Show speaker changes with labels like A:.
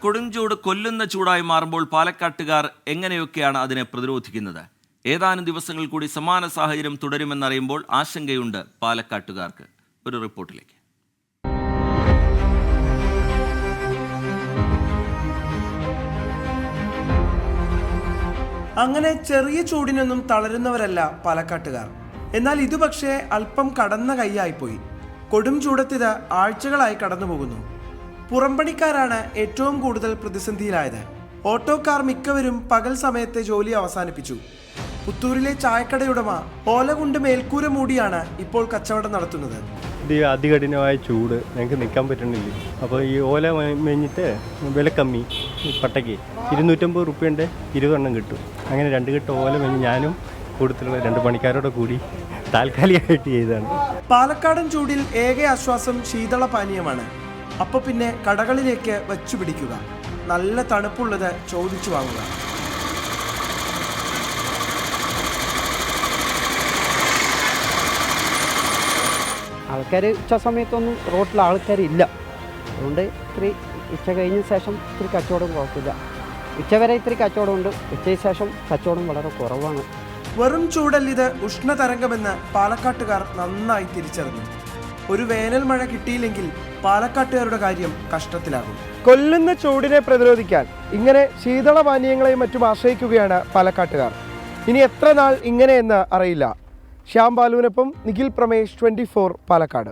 A: കൊടുംചൂട് കൊല്ലുന്ന ചൂടായി മാറുമ്പോൾ പാലക്കാട്ടുകാർ എങ്ങനെയൊക്കെയാണ് അതിനെ പ്രതിരോധിക്കുന്നത്? ഏതാനും ദിവസങ്ങൾ കൂടി സമാന സാഹചര്യം തുടരുമെന്നറിയുമ്പോൾ ആശങ്കയുണ്ട് പാലക്കാട്ടുകാർക്ക്. ഒരു റിപ്പോർട്ടിലേക്ക്.
B: അങ്ങനെ ചെറിയ ചൂടിനൊന്നും തളരുന്നവരല്ല പാലക്കാട്ടുകാർ. എന്നാൽ ഇത് പക്ഷേ അല്പം കടന്ന കൈയായിപ്പോയി. കൊടും ചൂടത്തിത് ആഴ്ചകളായി കടന്നുപോകുന്നു. പുറംപണിക്കാരാണ് ഏറ്റവും കൂടുതൽ പ്രതിസന്ധിയിലായത്. ഓട്ടോക്കാർ മിക്കവരും പകൽ സമയത്തെ ജോലി അവസാനിപ്പിച്ചു. പുത്തൂരിലെ ചായക്കടയുടമ ഓല കൊണ്ട് മേൽക്കൂര മൂടിയാണ് ഇപ്പോൾ കച്ചവടം നടത്തുന്നത്.
C: ഇത് അതികഠിനമായ ചൂട് ഞങ്ങൾക്ക് നിൽക്കാൻ പറ്റണില്ല. അപ്പോൾ ഈ ഓല മേഞ്ഞിട്ട് വില കമ്മി, പട്ടയ്ക്ക് 250 റുപ്യൻ്റെ 20 എണ്ണം കിട്ടും. അങ്ങനെ 2 കെട്ട് ഓല മേഞ്ഞ് ഞാനും കൂടുതലുള്ള 2 പണിക്കാരോടെ കൂടി താൽക്കാലികമായിട്ട് ചെയ്തതാണ്.
B: പാലക്കാടൻ ചൂടിൽ ഏക ആശ്വാസം ശീതള പാനീയമാണ്. അപ്പോൾ പിന്നെ കടകളിലേക്ക് വച്ചു പിടിക്കുക, നല്ല തണുപ്പുള്ളത് ചോദിച്ചു വാങ്ങുക.
D: ആൾക്കാർ ഉച്ച സമയത്തൊന്നും റോട്ടിൽ ആൾക്കാരില്ല. അതുകൊണ്ട് ഇത്തിരി ഉച്ച കഴിഞ്ഞ ശേഷം ഇത്തിരി കച്ചവടം കുഴപ്പമില്ല. ഉച്ചവരെ ഇത്തിരി കച്ചവടമുണ്ട്, ഉച്ചയ്ക്ക് ശേഷം കച്ചവടം വളരെ കുറവാണ്.
B: വെറും ചൂടല്ലിത് ഉഷ്ണതരംഗമെന്ന് പാലക്കാട്ടുകാർ നന്നായി തിരിച്ചറിഞ്ഞു. ഒരു വേനൽ മഴ കിട്ടിയില്ലെങ്കിൽ പാലക്കാട്ടുകാരുടെ കാര്യം കഷ്ടത്തിലാകും. കൊല്ലുന്ന ചൂടിനെ പ്രതിരോധിക്കാൻ ഇങ്ങനെ ശീതള പാനീയങ്ങളെയും മറ്റും ആശ്രയിക്കുകയാണ് പാലക്കാട്ടുകാർ. ഇനി എത്ര നാൾ ഇങ്ങനെയെന്ന് അറിയില്ല. ശ്യാം ബാലുവിനൊപ്പം നിഖിൽ പ്രമേഷ്, 24 പാലക്കാട്.